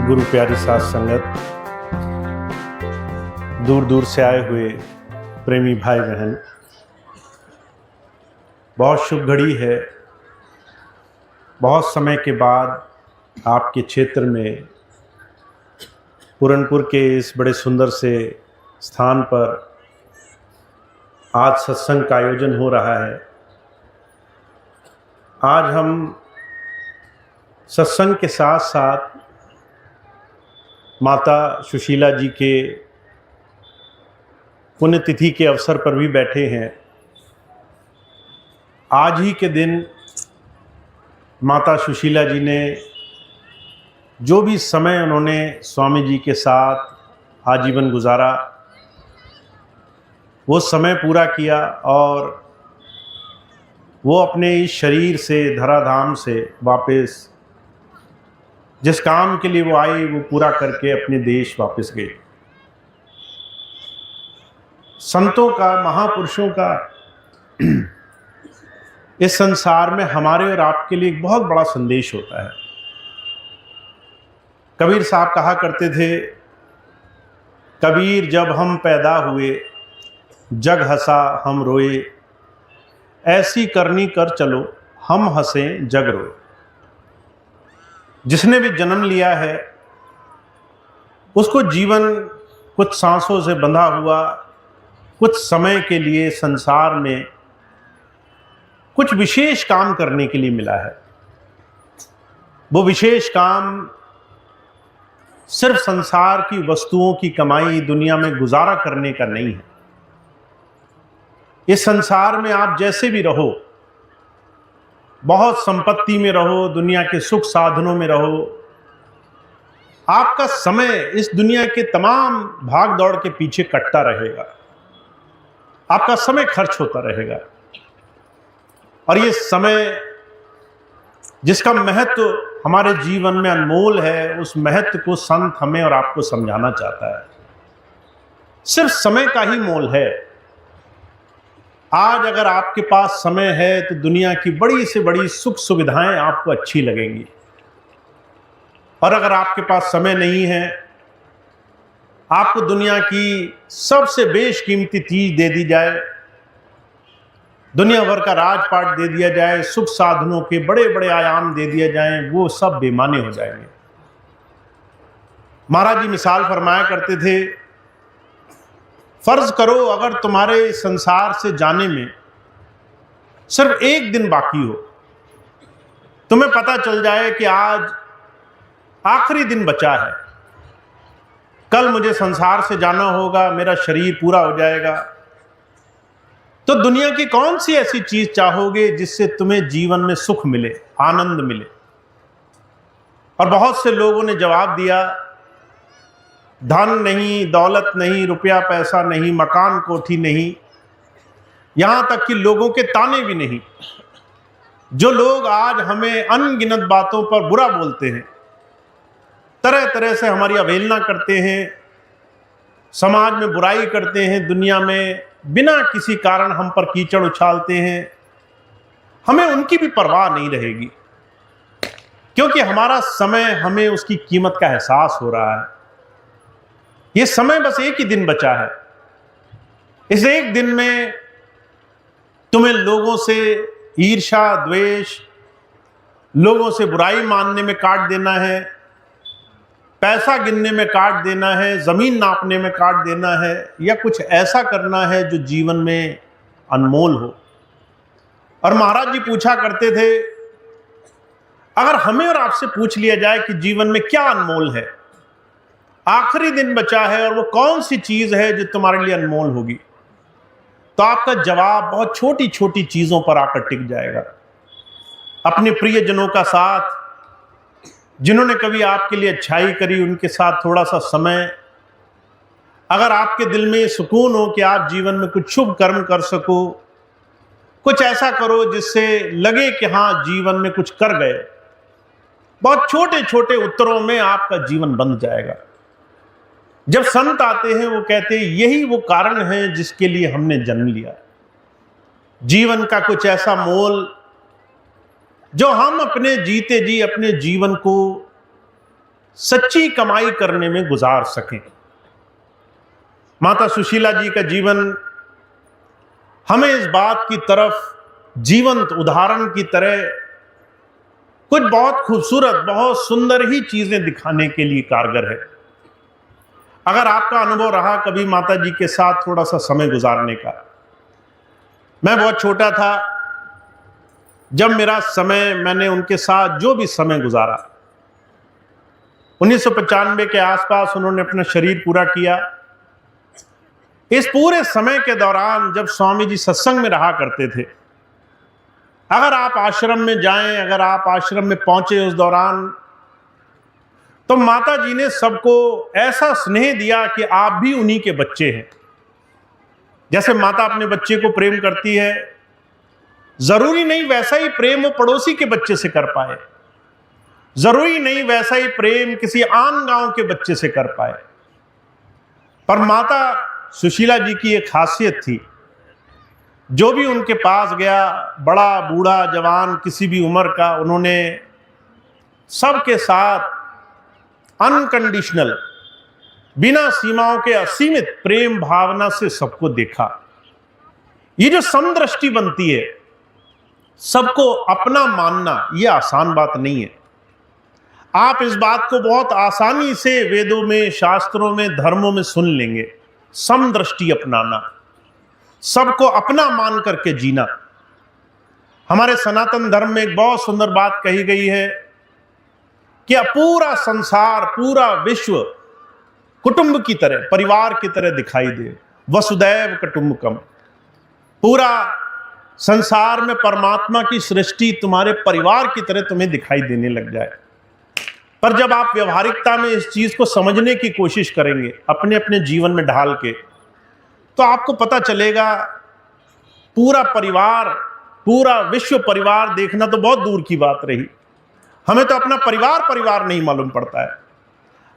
गुरु प्यारी साथ संगत, दूर दूर से आए हुए प्रेमी भाई बहन, बहुत शुभ घड़ी है। बहुत समय के बाद आपके क्षेत्र में पूरनपुर के इस बड़े सुंदर से स्थान पर आज सत्संग का आयोजन हो रहा है। आज हम सत्संग के साथ साथ माता सुशीला जी के पुण्यतिथि के अवसर पर भी बैठे हैं। आज ही के दिन माता सुशीला जी ने जो भी समय उन्होंने स्वामी जी के साथ आजीवन गुजारा, वो समय पूरा किया और वो अपने इस शरीर से, धराधाम से वापस जिस काम के लिए वो आए वो पूरा करके अपने देश वापस गए। संतों का, महापुरुषों का इस संसार में हमारे और आपके लिए एक बहुत बड़ा संदेश होता है। कबीर साहब कहा करते थे, कबीर जब हम पैदा हुए जग हंसा हम रोए, ऐसी करनी कर चलो हम हंसें जग रोए। जिसने भी जन्म लिया है उसको जीवन कुछ सांसों से बंधा हुआ, कुछ समय के लिए संसार में कुछ विशेष काम करने के लिए मिला है। वो विशेष काम सिर्फ संसार की वस्तुओं की कमाई, दुनिया में गुजारा करने का नहीं है। इस संसार में आप जैसे भी रहो, बहुत संपत्ति में रहो, दुनिया के सुख साधनों में रहो, आपका समय इस दुनिया के तमाम भाग दौड़ के पीछे कटता रहेगा, आपका समय खर्च होता रहेगा। और ये समय जिसका महत्व हमारे जीवन में अनमोल है, उस महत्व को संत हमें और आपको समझाना चाहता है। सिर्फ समय का ही मोल है। आज अगर आपके पास समय है तो दुनिया की बड़ी से बड़ी सुख सुविधाएं आपको अच्छी लगेंगी, और अगर आपके पास समय नहीं है, आपको दुनिया की सबसे बेशकीमती चीज दे दी जाए, दुनिया भर का राजपाट दे दिया जाए, सुख साधनों के बड़े बड़े आयाम दे दिए जाएं, वो सब बेमाने हो जाएंगे। महाराज जी मिसाल फरमाया करते थे, फर्ज करो अगर तुम्हारे संसार से जाने में सिर्फ एक दिन बाकी हो, तुम्हें पता चल जाए कि आज आखिरी दिन बचा है, कल मुझे संसार से जाना होगा, मेरा शरीर पूरा हो जाएगा, तो दुनिया की कौन सी ऐसी चीज चाहोगे जिससे तुम्हें जीवन में सुख मिले, आनंद मिले? और बहुत से लोगों ने जवाब दिया, धन नहीं, दौलत नहीं, रुपया पैसा नहीं, मकान कोठी नहीं, यहां तक कि लोगों के ताने भी नहीं। जो लोग आज हमें अनगिनत बातों पर बुरा बोलते हैं, तरह तरह से हमारी अवहेलना करते हैं, समाज में बुराई करते हैं, दुनिया में बिना किसी कारण हम पर कीचड़ उछालते हैं, हमें उनकी भी परवाह नहीं रहेगी, क्योंकि हमारा समय, हमें उसकी कीमत का एहसास हो रहा है। ये समय बस एक ही दिन बचा है। इस एक दिन में तुम्हें लोगों से ईर्ष्या, द्वेष, लोगों से बुराई मानने में काट देना है, पैसा गिनने में काट देना है, जमीन नापने में काट देना है, या कुछ ऐसा करना है जो जीवन में अनमोल हो। और महाराज जी पूछा करते थे, अगर हमें और आपसे पूछ लिया जाए कि जीवन में क्या अनमोल है, आखिरी दिन बचा है और वो कौन सी चीज है जो तुम्हारे लिए अनमोल होगी, तो आपका जवाब बहुत छोटी छोटी चीजों पर आकर टिक जाएगा। अपने प्रियजनों का साथ, जिन्होंने कभी आपके लिए अच्छाई करी, उनके साथ थोड़ा सा समय, अगर आपके दिल में सुकून हो कि आप जीवन में कुछ शुभ कर्म कर सको, कुछ ऐसा करो जिससे लगे कि हाँ जीवन में कुछ कर गए, बहुत छोटे छोटे उत्तरों में आपका जीवन बन जाएगा। जब संत आते हैं वो कहते हैं यही वो कारण है जिसके लिए हमने जन्म लिया। जीवन का कुछ ऐसा मोल जो हम अपने जीते जी अपने जीवन को सच्ची कमाई करने में गुजार सकें। माता सुशीला जी का जीवन हमें इस बात की तरफ जीवंत उदाहरण की तरह कुछ बहुत खूबसूरत, बहुत सुंदर ही चीजें दिखाने के लिए कारगर है। अगर आपका अनुभव रहा कभी माता जी के साथ थोड़ा सा समय गुजारने का, मैं बहुत छोटा था जब मेरा समय, मैंने उनके साथ जो भी समय गुजारा, 1995 के आसपास उन्होंने अपना शरीर पूरा किया। इस पूरे समय के दौरान जब स्वामी जी सत्संग में रहा करते थे, अगर आप आश्रम में जाएं, अगर आप आश्रम में पहुंचे उस दौरान, तो माता जी ने सबको ऐसा स्नेह दिया कि आप भी उन्हीं के बच्चे हैं। जैसे माता अपने बच्चे को प्रेम करती है, जरूरी नहीं वैसा ही प्रेम वो पड़ोसी के बच्चे से कर पाए, जरूरी नहीं वैसा ही प्रेम किसी आन गांव के बच्चे से कर पाए। पर माता सुशीला जी की एक खासियत थी, जो भी उनके पास गया, बड़ा बूढ़ा जवान किसी भी उम्र का, उन्होंने सबके साथ अनकंडीशनल, बिना सीमाओं के असीमित प्रेम भावना से सबको देखा। ये जो समदृष्टि बनती है, सबको अपना मानना, ये आसान बात नहीं है। आप इस बात को बहुत आसानी से वेदों में, शास्त्रों में, धर्मों में सुन लेंगे। समदृष्टि अपनाना, सबको अपना मान करके जीना। हमारे सनातन धर्म में एक बहुत सुंदर बात कही गई है कि पूरा संसार, पूरा विश्व कुटुंब की तरह, परिवार की तरह दिखाई दे। वसुदैव कुटुंबकम, पूरा संसार में परमात्मा की सृष्टि तुम्हारे परिवार की तरह तुम्हें दिखाई देने लग जाए। पर जब आप व्यवहारिकता में इस चीज को समझने की कोशिश करेंगे, अपने अपने जीवन में ढाल के, तो आपको पता चलेगा पूरा परिवार, पूरा विश्व परिवार देखना तो बहुत दूर की बात रही। हमें तो अपना परिवार परिवार नहीं मालूम पड़ता है।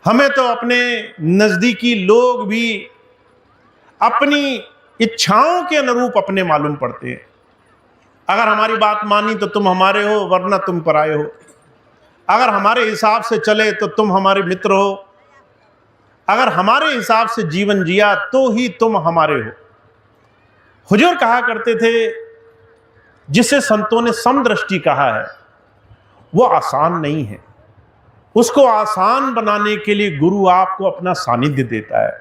हमें तो अपने नजदीकी लोग भी अपनी इच्छाओं के अनुरूप अपने मालूम पड़ते हैं। अगर हमारी बात मानी तो तुम हमारे हो, वरना तुम पराये हो। अगर हमारे हिसाब से चले तो तुम हमारे मित्र हो, अगर हमारे हिसाब से जीवन जिया तो ही तुम हमारे हो। हुजूर कहा करते थे, जिसे संतों ने समदृष्टि कहा है, वो आसान नहीं है। उसको आसान बनाने के लिए गुरु आपको अपना सानिध्य देता है।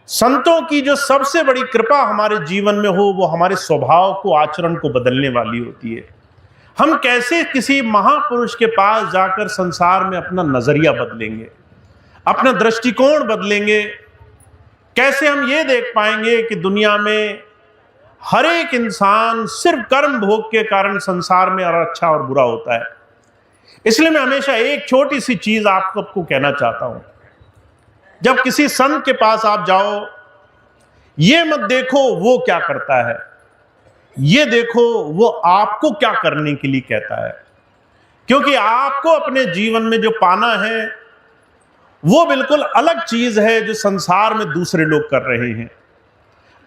संतों की जो सबसे बड़ी कृपा हमारे जीवन में हो, वो हमारे स्वभाव को, आचरण को बदलने वाली होती है। हम कैसे किसी महापुरुष के पास जाकर संसार में अपना नजरिया बदलेंगे, अपना दृष्टिकोण बदलेंगे? कैसे हम ये देख पाएंगे कि दुनिया में हर एक इंसान सिर्फ कर्म भोग के कारण संसार में और अच्छा और बुरा होता है? इसलिए मैं हमेशा एक छोटी सी चीज आपको कहना चाहता हूं। जब किसी संत के पास आप जाओ, ये मत देखो वो क्या करता है, ये देखो वो आपको क्या करने के लिए कहता है। क्योंकि आपको अपने जीवन में जो पाना है, वो बिल्कुल अलग चीज है जो संसार में दूसरे लोग कर रहे हैं।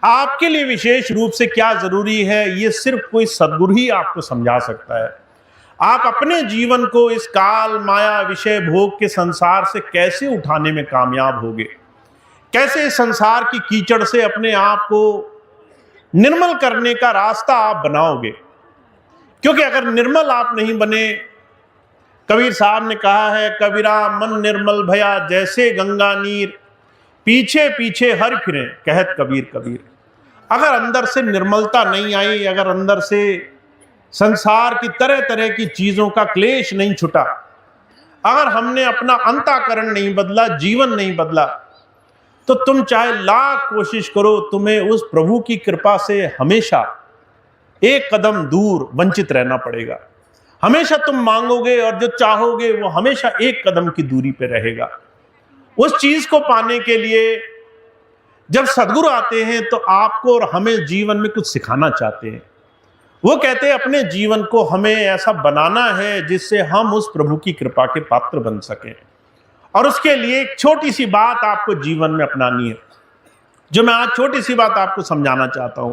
आपके लिए विशेष रूप से क्या जरूरी है, ये सिर्फ कोई सद्गुरु ही आपको समझा सकता है। आप अपने जीवन को इस काल, माया, विषय भोग के संसार से कैसे उठाने में कामयाब होगे, कैसे इस संसार की कीचड़ से अपने आप को निर्मल करने का रास्ता आप बनाओगे। क्योंकि अगर निर्मल आप नहीं बने, कबीर साहब ने कहा है, कबीरा मन निर्मल भया जैसे गंगा नीर, पीछे पीछे हर फिरे कहत कबीर कबीर। अगर अंदर से निर्मलता नहीं आई, अगर अंदर से संसार की तरह तरह की चीजों का क्लेश नहीं छुटा, अगर हमने अपना अंतःकरण नहीं बदला, जीवन नहीं बदला, तो तुम चाहे लाख कोशिश करो, तुम्हें उस प्रभु की कृपा से हमेशा एक कदम दूर वंचित रहना पड़ेगा। हमेशा तुम मांगोगे और जो चाहोगे वो हमेशा एक कदम की दूरी पे रहेगा। उस चीज को पाने के लिए जब सद्गुरु आते हैं तो आपको और हमें जीवन में कुछ सिखाना चाहते हैं। वो कहते हैं अपने जीवन को हमें ऐसा बनाना है जिससे हम उस प्रभु की कृपा के पात्र बन सकें। और उसके लिए एक छोटी सी बात आपको जीवन में अपनानी है, जो मैं आज छोटी सी बात आपको समझाना चाहता हूं।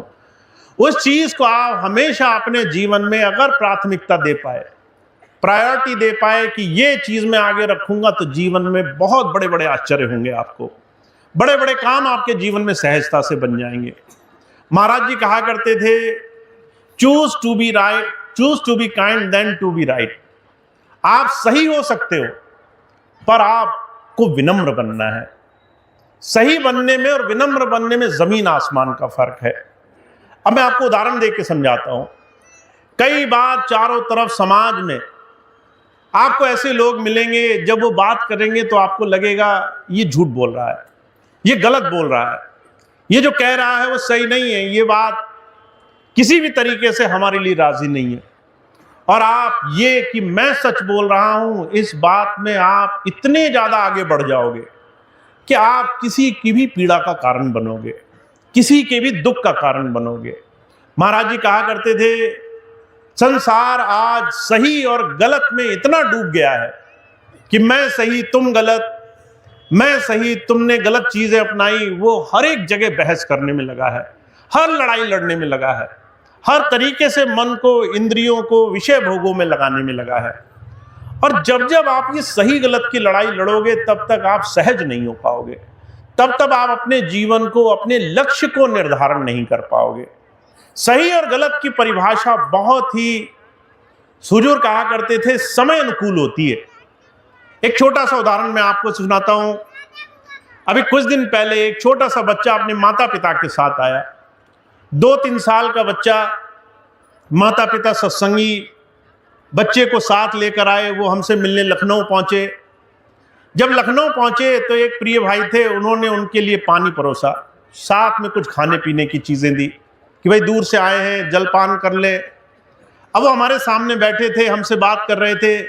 उस चीज को आप हमेशा अपने जीवन में अगर प्राथमिकता दे पाए, प्रायोरिटी दे पाए कि ये चीज मैं आगे रखूंगा तो जीवन में बहुत बड़े बड़े आश्चर्य होंगे, आपको बड़े बड़े काम आपके जीवन में सहजता से बन जाएंगे। महाराज जी कहा करते थे, choose to be right, choose to be kind then to be right. आप सही हो सकते हो पर आपको विनम्र बनना है। सही बनने में और विनम्र बनने में जमीन आसमान का फर्क है। अब मैं आपको उदाहरण देकर समझाता हूं। कई बार चारों तरफ समाज में आपको ऐसे लोग मिलेंगे, जब वो बात करेंगे तो आपको लगेगा ये झूठ बोल रहा है, ये गलत बोल रहा है, ये जो कह रहा है वो सही नहीं है, ये बात किसी भी तरीके से हमारे लिए राजी नहीं है। और आप ये कि मैं सच बोल रहा हूं, इस बात में आप इतने ज्यादा आगे बढ़ जाओगे कि आप किसी की भी पीड़ा का कारण बनोगे, किसी के भी दुख का कारण बनोगे। महाराज जी कहा करते थे, संसार आज सही और गलत में इतना डूब गया है कि मैं सही तुम गलत, मैं सही तुमने गलत चीजें अपनाई, वो हर एक जगह बहस करने में लगा है, हर लड़ाई लड़ने में लगा है, हर तरीके से मन को, इंद्रियों को विषय भोगों में लगाने में लगा है। और जब जब आप ये सही गलत की लड़ाई लड़ोगे तब तक आप सहज नहीं हो पाओगे, तब तक आप अपने जीवन को, अपने लक्ष्य को निर्धारण नहीं कर पाओगे। सही और गलत की परिभाषा बहुत ही हुजूर कहा करते थे, समय अनुकूल होती है। एक छोटा सा उदाहरण मैं आपको सुनाता हूं। अभी कुछ दिन पहले एक छोटा सा बच्चा अपने माता पिता के साथ आया, 2-3 साल का बच्चा। माता पिता सत्संगी बच्चे को साथ लेकर आए, वो हमसे मिलने लखनऊ पहुंचे। जब लखनऊ पहुंचे तो एक प्रिय भाई थे, उन्होंने उनके लिए पानी परोसा, साथ में कुछ खाने पीने की चीजें दी कि भाई दूर से आए हैं, जलपान कर ले। अब वो हमारे सामने बैठे थे, हमसे बात कर रहे थे।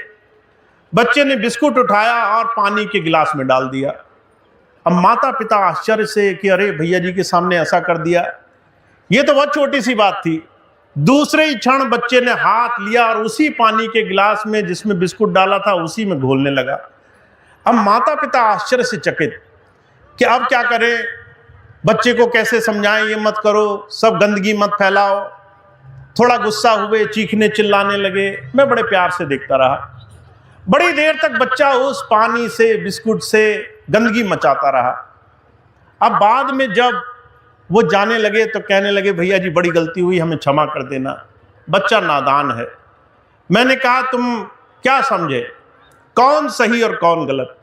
बच्चे ने बिस्कुट उठाया और पानी के गिलास में डाल दिया। अब माता पिता आश्चर्य से कि अरे भैया जी के सामने ऐसा कर दिया, ये तो बहुत छोटी सी बात थी। दूसरे ही क्षण बच्चे ने हाथ लिया और उसी पानी के गिलास में जिसमें बिस्कुट डाला था उसी में घोलने लगा। अब माता पिता आश्चर्य से चकित कि अब क्या करें, बच्चे को कैसे समझाएं, ये मत करो, सब गंदगी मत फैलाओ। थोड़ा गुस्सा हुए, चीखने चिल्लाने लगे। मैं बड़े प्यार से देखता रहा। बड़ी देर तक बच्चा उस पानी से, बिस्कुट से गंदगी मचाता रहा। अब बाद में जब वो जाने लगे तो कहने लगे, भैया जी बड़ी गलती हुई, हमें क्षमा कर देना, बच्चा नादान है। मैंने कहा तुम क्या समझे, कौन सही और कौन गलत?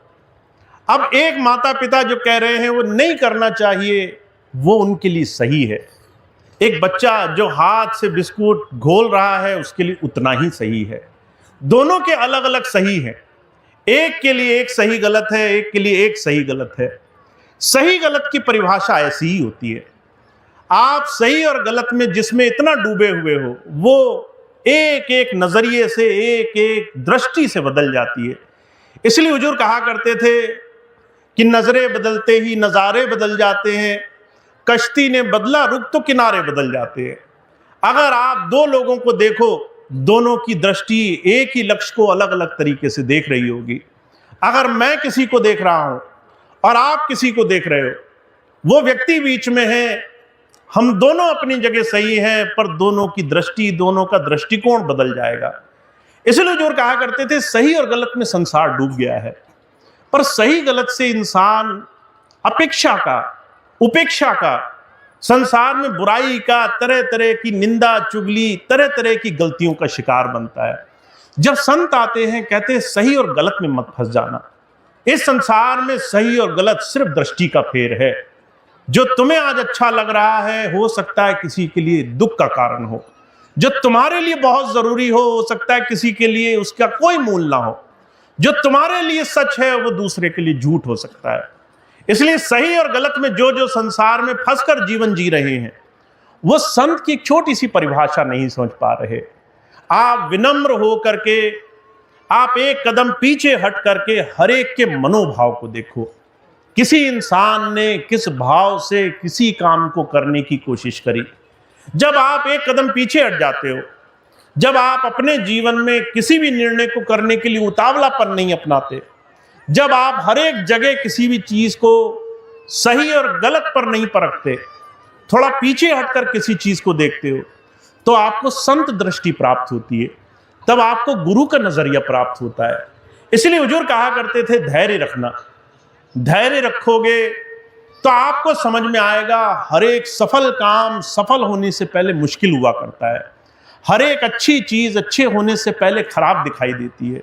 अब एक माता पिता जो कह रहे हैं वो नहीं करना चाहिए, वो उनके लिए सही है। एक बच्चा जो हाथ से बिस्कुट घोल रहा है उसके लिए उतना ही सही है। दोनों के अलग अलग सही है। एक के लिए एक सही गलत है, एक के लिए एक सही गलत है। सही गलत की परिभाषा ऐसी ही होती है। आप सही और गलत में जिसमें इतना डूबे हुए हो, वो एक एक नजरिए से, एक एक दृष्टि से बदल जाती है। इसलिए हुजूर कहा करते थे कि नजरें बदलते ही नजारे बदल जाते हैं, कश्ती ने बदला रुख तो किनारे बदल जाते हैं। अगर आप दो लोगों को देखो, दोनों की दृष्टि एक ही लक्ष्य को अलग अलग तरीके से देख रही होगी। अगर मैं किसी को देख रहा हूं और आप किसी को देख रहे हो, वो व्यक्ति बीच में है, हम दोनों अपनी जगह सही हैं, पर दोनों की दृष्टि, दोनों का दृष्टिकोण बदल जाएगा। इसलिए जो कहा करते थे, सही और गलत में संसार डूब गया है, पर सही गलत से इंसान अपेक्षा का, उपेक्षा का, संसार में बुराई का, तरह तरह की निंदा चुगली, तरह तरह की गलतियों का शिकार बनता है। जब संत आते हैं, कहते हैं सही और गलत में मत फंस जाना। इस संसार में सही और गलत सिर्फ दृष्टि का फेर है। जो तुम्हें आज अच्छा लग रहा है, हो सकता है किसी के लिए दुख का कारण हो। जो तुम्हारे लिए बहुत जरूरी हो सकता है किसी के लिए उसका कोई मूल ना हो। जो तुम्हारे लिए सच है वो दूसरे के लिए झूठ हो सकता है। इसलिए सही और गलत में जो जो संसार में फंसकर जीवन जी रहे हैं, वो संत की एक छोटी सी परिभाषा नहीं समझ पा रहे। आप विनम्र हो करके, आप एक कदम पीछे हट करके हर एक के मनोभाव को देखो। किसी इंसान ने किस भाव से किसी काम को करने की कोशिश करी। जब आप एक कदम पीछे हट जाते हो, जब आप अपने जीवन में किसी भी निर्णय को करने के लिए उतावलापन नहीं अपनाते, जब आप हर एक जगह किसी भी चीज को सही और गलत पर नहीं परखते, थोड़ा पीछे हटकर किसी चीज को देखते हो, तो आपको संत दृष्टि प्राप्त होती है। तब आपको गुरु का नजरिया प्राप्त होता है। इसलिए हुजूर कहा करते थे धैर्य रखना। धैर्य रखोगे तो आपको समझ में आएगा हर एक सफल काम सफल होने से पहले मुश्किल हुआ करता है। हर एक अच्छी चीज अच्छे होने से पहले खराब दिखाई देती है।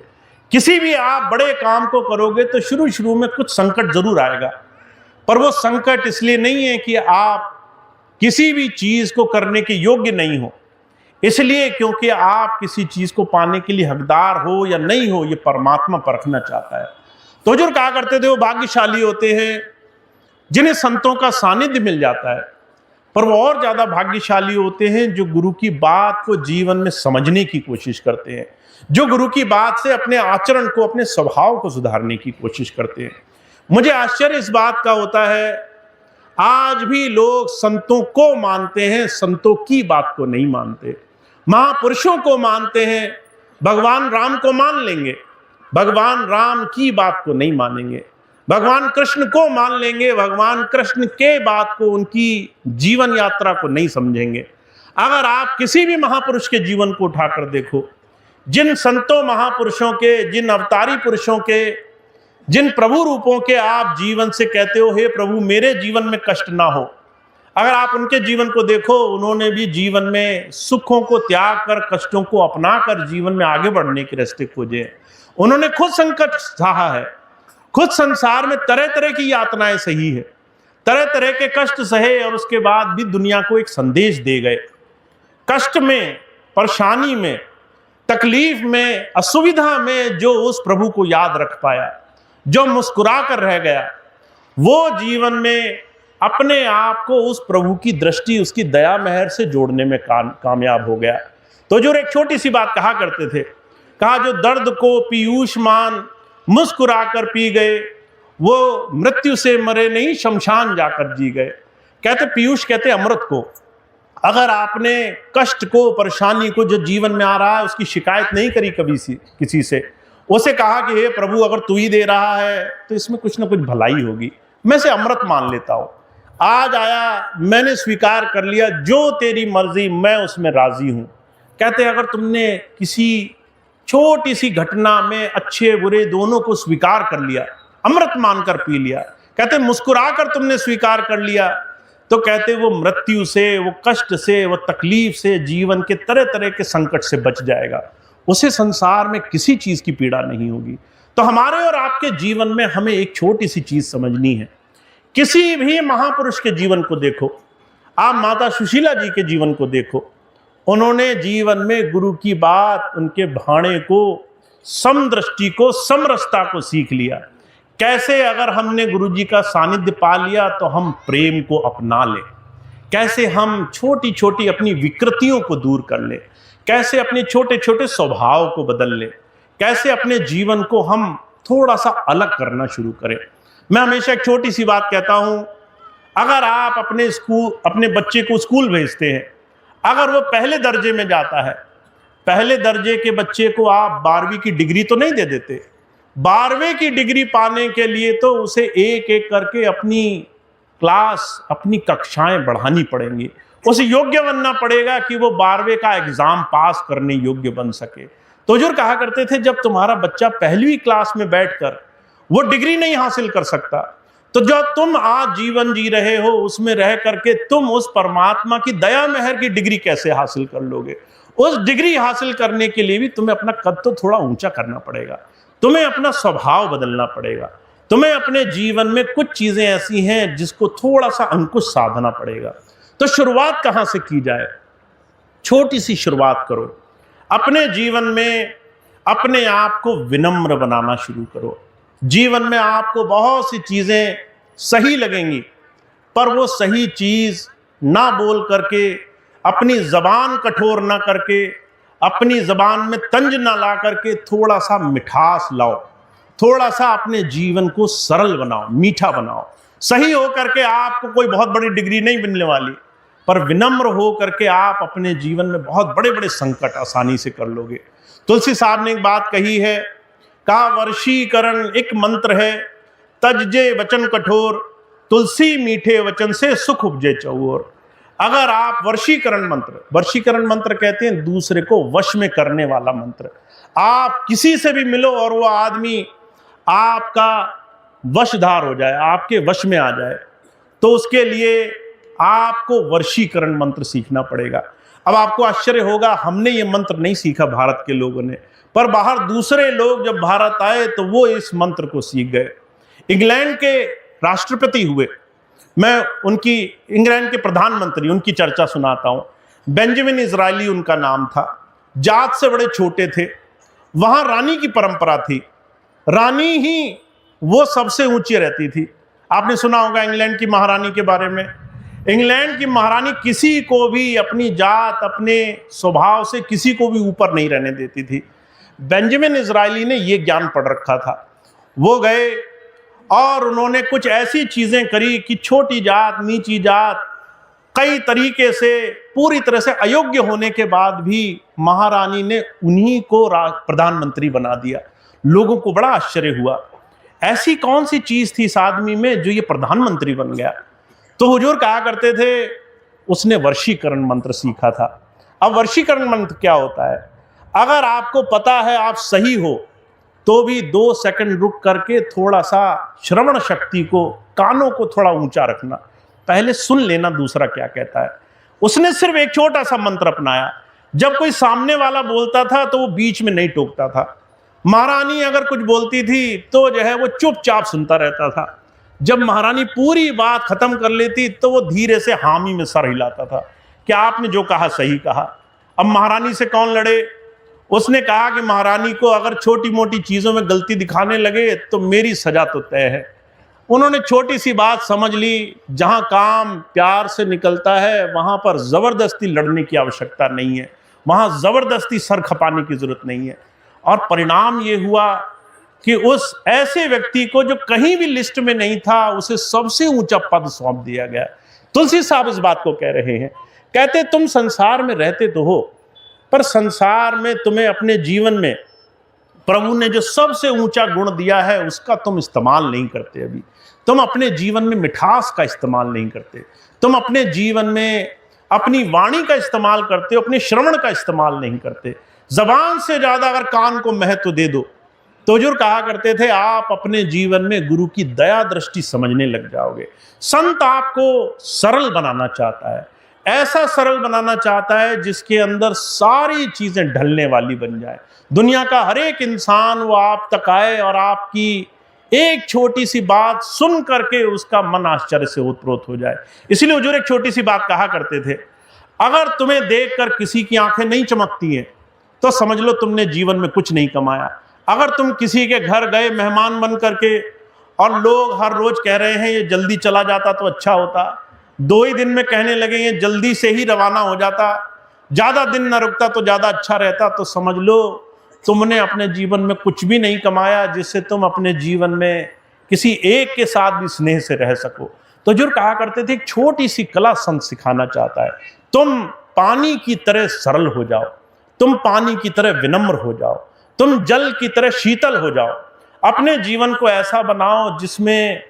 किसी भी आप बड़े काम को करोगे तो शुरू शुरू में कुछ संकट जरूर आएगा, पर वो संकट इसलिए नहीं है कि आप किसी भी चीज को करने के योग्य नहीं हो, इसलिए क्योंकि आप किसी चीज को पाने के लिए हकदार हो या नहीं हो, ये परमात्मा परखना चाहता है। तो हुजूर कहा करते थे वो भाग्यशाली होते हैं जिन्हें संतों का सानिध्य मिल जाता है, पर वो और ज्यादा भाग्यशाली होते हैं जो गुरु की बात को जीवन में समझने की कोशिश करते हैं, जो गुरु की बात से अपने आचरण को अपने स्वभाव को सुधारने की कोशिश करते हैं। मुझे आश्चर्य इस बात का होता है आज भी लोग संतों को मानते हैं, संतों की बात को नहीं मानते। महापुरुषों को मानते हैं, भगवान राम को मान लेंगे, भगवान राम की बात को नहीं मानेंगे। भगवान कृष्ण को मान लेंगे, भगवान कृष्ण के बात को उनकी जीवन यात्रा को नहीं समझेंगे। अगर आप किसी भी महापुरुष के जीवन को उठाकर देखो, जिन संतों महापुरुषों के, जिन अवतारी पुरुषों के, जिन प्रभु रूपों के आप जीवन से कहते हो हे प्रभु मेरे जीवन में कष्ट ना हो, अगर आप उनके जीवन को देखो, उन्होंने भी जीवन में सुखों को त्याग कर कष्टों को अपना कर जीवन में आगे बढ़ने के रास्ते खोजे। उन्होंने खुद संकट सहा है, खुद संसार में तरह तरह की यातनाएं सही है, तरह तरह के कष्ट सहे और उसके बाद भी दुनिया को एक संदेश दे गए। कष्ट में, परेशानी में, तकलीफ में, असुविधा में जो उस प्रभु को याद रख पाया, जो मुस्कुरा कर रह गया, वो जीवन में अपने आप को उस प्रभु की दृष्टि, उसकी दया मेहर से जोड़ने में कामयाब हो गया। तो जो एक छोटी सी बात कहा करते थे, कहा जो दर्द को पीयूषमान मुस्कुरा कर पी गए, वो मृत्यु से मरे नहीं शमशान जाकर जी गए। कहते पीयूष कहते अमृत को। अगर आपने कष्ट को, परेशानी को जो जीवन में आ रहा है उसकी शिकायत नहीं करी कभी किसी से, उसे कहा कि हे प्रभु अगर तू ही दे रहा है तो इसमें कुछ ना कुछ भलाई होगी, मैं से अमृत मान लेता हूं। आज आया, मैंने स्वीकार कर लिया, जो तेरी मर्जी मैं उसमें राजी हूं। कहते अगर तुमने किसी छोटी सी घटना में अच्छे बुरे दोनों को स्वीकार कर लिया, अमृत मानकर पी लिया, कहते मुस्कुराकर तुमने स्वीकार कर लिया, तो कहते वो मृत्यु से, वो कष्ट से, वो तकलीफ से, जीवन के तरह तरह के संकट से बच जाएगा। उसे संसार में किसी चीज की पीड़ा नहीं होगी। तो हमारे और आपके जीवन में हमें एक छोटी सी चीज समझनी है। किसी भी महापुरुष के जीवन को देखो, आप माता सुशीला जी के जीवन को देखो, उन्होंने जीवन में गुरु की बात, उनके भाणे को, समदृष्टि को, समरसता को सीख लिया। कैसे अगर हमने गुरु जी का सानिध्य पा लिया तो हम प्रेम को अपना लें, कैसे हम छोटी छोटी अपनी विकृतियों को दूर कर लें, कैसे अपने छोटे छोटे स्वभाव को बदल लें, कैसे अपने जीवन को हम थोड़ा सा अलग करना शुरू करें। मैं हमेशा एक छोटी सी बात कहता हूं, अगर आप अपने बच्चे को स्कूल भेजते हैं, अगर वो पहले दर्जे में जाता है, पहले दर्जे के बच्चे को आप 12वीं की डिग्री तो नहीं दे देते। 12वीं की डिग्री पाने के लिए तो उसे एक एक करके अपनी क्लास, अपनी कक्षाएं बढ़ानी पड़ेंगी, उसे योग्य बनना पड़ेगा कि वो 12वीं का एग्जाम पास करने योग्य बन सके। तो हुजूर कहा करते थे जब तुम्हारा बच्चा पहली क्लास में बैठकर वो डिग्री नहीं हासिल कर सकता, तो जो तुम आज जीवन जी रहे हो उसमें रह करके तुम उस परमात्मा की दया मेहर की डिग्री कैसे हासिल कर लोगे। उस डिग्री हासिल करने के लिए भी तुम्हें अपना कद तो थोड़ा ऊंचा करना पड़ेगा, तुम्हें अपना स्वभाव बदलना पड़ेगा, तुम्हें अपने जीवन में कुछ चीजें ऐसी हैं जिसको थोड़ा सा अंकुश साधना पड़ेगा। तो शुरुआत कहां से की जाए? छोटी सी शुरुआत करो, अपने जीवन में अपने आप को विनम्र बनाना शुरू करो। जीवन में आपको बहुत सी चीजें सही लगेंगी, पर वो सही चीज ना बोल करके, अपनी जबान कठोर ना करके, अपनी जबान में तंज ना ला करके थोड़ा सा मिठास लाओ, थोड़ा सा अपने जीवन को सरल बनाओ, मीठा बनाओ। सही हो करके आपको कोई बहुत बड़ी डिग्री नहीं मिलने वाली, पर विनम्र हो करके आप अपने जीवन में बहुत बड़े बड़े संकट आसानी से कर लोगे। तुलसी साहब ने एक बात कही है, कहा वर्षीकरण एक मंत्र है, तजजे वचन कठोर, तुलसी मीठे वचन से सुख उपजे चौर। अगर आप वर्षीकरण मंत्र कहते हैं दूसरे को वश में करने वाला मंत्र। आप किसी से भी मिलो और वो आदमी आपका वशधार हो जाए, आपके वश में आ जाए, तो उसके लिए आपको वर्षीकरण मंत्र सीखना पड़ेगा। अब आपको आश्चर्य होगा, हमने ये मंत्र नहीं सीखा भारत के लोगों ने, पर बाहर दूसरे लोग जब भारत आए तो वो इस मंत्र को सीख गए। इंग्लैंड के राष्ट्रपति हुए, मैं उनकी इंग्लैंड के प्रधानमंत्री उनकी चर्चा सुनाता हूं। बेंजामिन डिज़रायली उनका नाम था, जात से बड़े छोटे थे। वहां रानी की परंपरा थी, रानी ही वो सबसे ऊंची रहती थी। आपने सुना होगा इंग्लैंड की महारानी के बारे में। इंग्लैंड की महारानी किसी को भी अपनी जात, अपने स्वभाव से किसी को भी ऊपर नहीं रहने देती थी। बेंजामिन डिज़रायली ने ये ज्ञान पढ़ रखा था। वो गए और उन्होंने कुछ ऐसी चीजें करी कि छोटी जात, नीची जात, कई तरीके से पूरी तरह से अयोग्य होने के बाद भी महारानी ने उन्हीं को प्रधानमंत्री बना दिया। लोगों को बड़ा आश्चर्य हुआ, ऐसी कौन सी चीज थी इस आदमी में जो ये प्रधानमंत्री बन गया। तो हुजूर कहा करते थे उसने वर्षीकरण मंत्र सीखा था। अब वर्षीकरण मंत्र क्या होता है? अगर आपको पता है आप सही हो तो भी 2 सेकंड रुक करके थोड़ा सा श्रवण शक्ति को, कानों को थोड़ा ऊंचा रखना, पहले सुन लेना दूसरा क्या कहता है। उसने सिर्फ एक छोटा सा मंत्र अपनाया। जब कोई सामने वाला बोलता था तो वो बीच में नहीं टोकता था। महारानी अगर कुछ बोलती थी तो जो है वो चुपचाप सुनता रहता था। जब महारानी पूरी बात खत्म कर लेती तो वो धीरे से हामी में सर हिलाता था कि आपने जो कहा सही कहा। अब महारानी से कौन लड़े? उसने कहा कि महारानी को अगर छोटी मोटी चीजों में गलती दिखाने लगे तो मेरी सजा तो तय है। उन्होंने छोटी सी बात समझ ली, जहां काम प्यार से निकलता है वहां पर जबरदस्ती लड़ने की आवश्यकता नहीं है, वहां जबरदस्ती सर खपाने की जरूरत नहीं है। और परिणाम ये हुआ कि उस ऐसे व्यक्ति को जो कहीं भी लिस्ट में नहीं था, उसे सबसे ऊंचा पद सौंप दिया गया। तुलसी साहब इस बात को कह रहे हैं, कहते तुम संसार में रहते तो हो, पर संसार में तुम्हें अपने जीवन में प्रभु ने जो सबसे ऊंचा गुण दिया है उसका तुम इस्तेमाल नहीं करते। अभी तुम अपने जीवन में मिठास का इस्तेमाल नहीं करते, तुम अपने जीवन में अपनी वाणी का इस्तेमाल करते हो, अपने श्रवण का इस्तेमाल नहीं करते। जबान से ज्यादा अगर कान को महत्व दे दो तो हुजूर कहा करते थे आप अपने जीवन में गुरु की दया दृष्टि समझने लग जाओगे। संत आपको सरल बनाना चाहता है, ऐसा सरल बनाना चाहता है जिसके अंदर सारी चीजें ढलने वाली बन जाए। दुनिया का हर एक इंसान वो आप तक आए और आपकी एक छोटी सी बात सुन करके उसका मन आश्चर्य से ओतप्रोत हो जाए। इसलिए हुजूर एक छोटी सी बात कहा करते थे, अगर तुम्हें देखकर किसी की आंखें नहीं चमकती हैं तो समझ लो तुमने जीवन में कुछ नहीं कमाया। अगर तुम किसी के घर गए मेहमान बन करके और लोग हर रोज कह रहे हैं ये जल्दी चला जाता तो अच्छा होता, 2 ही दिन में कहने लगे ये जल्दी से ही रवाना हो जाता, ज्यादा दिन न रुकता तो ज्यादा अच्छा रहता, तो समझ लो तुमने अपने जीवन में कुछ भी नहीं कमाया जिससे तुम अपने जीवन में किसी एक के साथ भी स्नेह से रह सको। तो जो कहा करते थे एक छोटी सी कला संत सिखाना चाहता है, तुम पानी की तरह सरल हो जाओ, तुम पानी की तरह विनम्र हो जाओ, तुम जल की तरह शीतल हो जाओ। अपने जीवन को ऐसा बनाओ जिसमें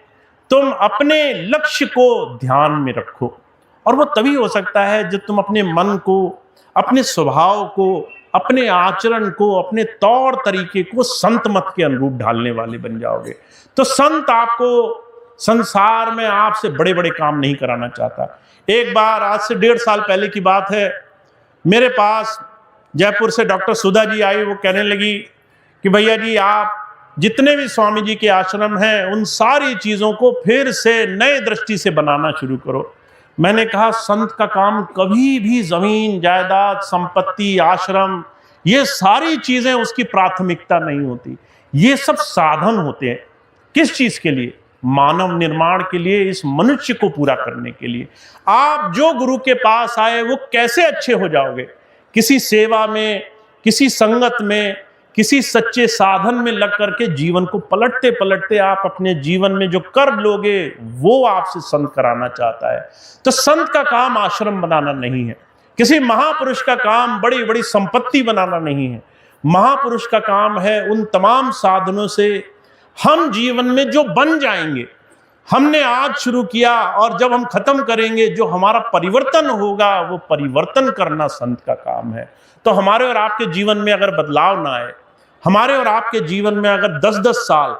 तुम अपने लक्ष्य को ध्यान में रखो। और वो तभी हो सकता है जब तुम अपने मन को, अपने स्वभाव को, अपने आचरण को, अपने तौर तरीके को संत मत के अनुरूप ढालने वाले बन जाओगे। तो संत आपको संसार में आपसे बड़े बड़े काम नहीं कराना चाहता। एक बार आज से 1.5 साल पहले की बात है, मेरे पास जयपुर से डॉक्टर सुधा जी आई। वो कहने लगी कि भैया जी आप जितने भी स्वामी जी के आश्रम हैं उन सारी चीज़ों को फिर से नए दृष्टि से बनाना शुरू करो। मैंने कहा संत का काम कभी भी जमीन जायदाद संपत्ति आश्रम ये सारी चीजें उसकी प्राथमिकता नहीं होती, ये सब साधन होते हैं। किस चीज के लिए? मानव निर्माण के लिए, इस मनुष्य को पूरा करने के लिए। आप जो गुरु के पास आए वो कैसे अच्छे हो जाओगे? किसी सेवा में, किसी संगत में, किसी सच्चे साधन में लग करके जीवन को पलटते पलटते आप अपने जीवन में जो कर लोगे वो आपसे संत कराना चाहता है। तो संत का काम आश्रम बनाना नहीं है, किसी महापुरुष का काम बड़ी बड़ी संपत्ति बनाना नहीं है। महापुरुष का काम है उन तमाम साधनों से हम जीवन में जो बन जाएंगे, हमने आज शुरू किया और जब हम खत्म करेंगे, जो हमारा परिवर्तन होगा वो परिवर्तन करना संत का काम है। तो हमारे और आपके जीवन में अगर बदलाव ना आए, हमारे और आपके जीवन में अगर 10-10 साल,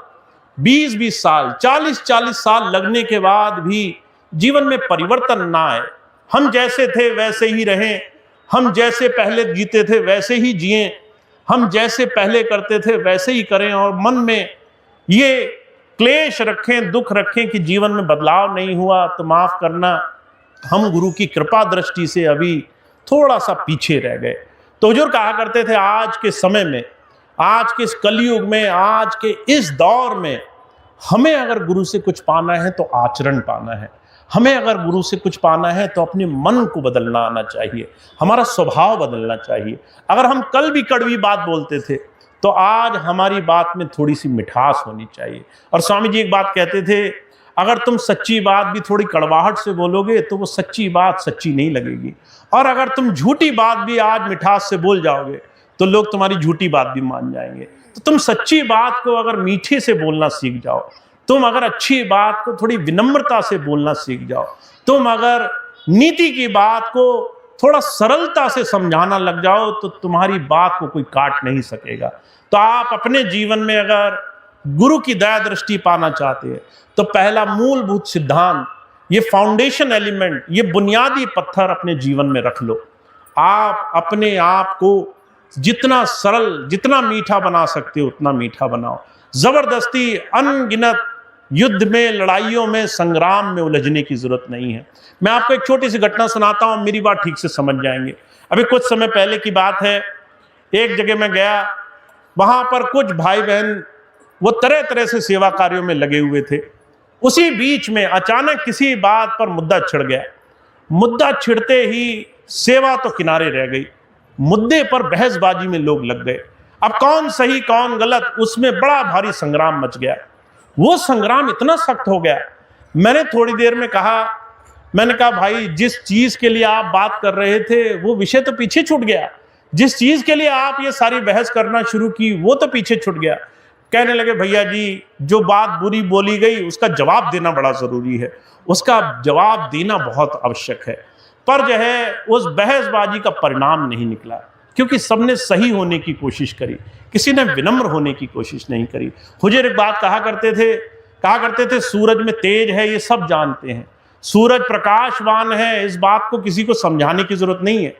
20-20 साल, 40-40 साल लगने के बाद भी जीवन में परिवर्तन ना आए, हम जैसे थे वैसे ही रहें, हम जैसे पहले जीते थे वैसे ही जिएं, हम जैसे पहले करते थे वैसे ही करें, और मन में ये क्लेश रखें, दुख रखें कि जीवन में बदलाव नहीं हुआ, तो माफ करना, हम गुरु की कृपा दृष्टि से अभी थोड़ा सा पीछे रह गए। तो हुजूर कहा करते थे, आज के समय में, आज के इस कलयुग में, आज के इस दौर में हमें अगर गुरु से कुछ पाना है तो आचरण पाना है। हमें अगर गुरु से कुछ पाना है तो अपने मन को बदलना आना चाहिए, हमारा स्वभाव बदलना चाहिए। अगर हम कल भी कड़वी बात बोलते थे तो आज हमारी बात में थोड़ी सी मिठास होनी चाहिए। और स्वामी जी एक बात कहते थे, अगर तुम सच्ची बात भी थोड़ी कड़वाहट से बोलोगे तो वो सच्ची बात सच्ची नहीं लगेगी, और अगर तुम झूठी बात भी आज मिठास से बोल जाओगे तो लोग तुम्हारी झूठी बात भी मान जाएंगे। तो तुम सच्ची बात को अगर मीठे से बोलना सीख जाओ, तुम अगर अच्छी बात को थोड़ी विनम्रता से बोलना सीख जाओ, तुम अगर नीति की बात को थोड़ा सरलता से समझाना लग जाओ, तो तुम्हारी बात को कोई काट नहीं सकेगा। तो आप अपने जीवन में अगर गुरु की दया दृष्टि पाना चाहते हैं तो पहला मूलभूत सिद्धांत, ये फाउंडेशन एलिमेंट, ये बुनियादी पत्थर अपने जीवन में रख लो। आप अपने आप को जितना सरल, जितना मीठा बना सकते हो उतना मीठा बनाओ। जबरदस्ती अनगिनत युद्ध में, लड़ाइयों में, संग्राम में उलझने की जरूरत नहीं है। मैं आपको एक छोटी सी घटना सुनाता हूं, मेरी बात ठीक से समझ जाएंगे। अभी कुछ समय पहले की बात है, एक जगह मैं गया, वहां पर कुछ भाई बहन वो तरह तरह से सेवा कार्यों में लगे हुए थे। उसी बीच में अचानक किसी बात पर मुद्दा छिड़ गया। मुद्दा छिड़ते ही सेवा तो किनारे रह गई, मुद्दे पर बहसबाजी में लोग लग गए। अब कौन सही कौन गलत, उसमें बड़ा भारी संग्राम मच गया। वो संग्राम इतना सख्त हो गया, मैंने थोड़ी देर में कहा, मैंने कहा भाई, जिस चीज के लिए आप बात कर रहे थे वो विषय तो पीछे छूट गया, जिस चीज के लिए आप ये सारी बहस करना शुरू की वो तो पीछे छूट गया। कहने लगे, भैया जी, जो बात बुरी बोली गई उसका जवाब देना बड़ा जरूरी है, उसका जवाब देना बहुत आवश्यक है। पर जो है उस बहसबाजी का परिणाम नहीं निकला, क्योंकि सबने सही होने की कोशिश करी, किसी ने विनम्र होने की कोशिश नहीं करी। हुजूर एक बात कहा करते थे, सूरज में तेज है ये सब जानते हैं, सूरज प्रकाशवान है, इस बात को किसी को समझाने की जरूरत नहीं है।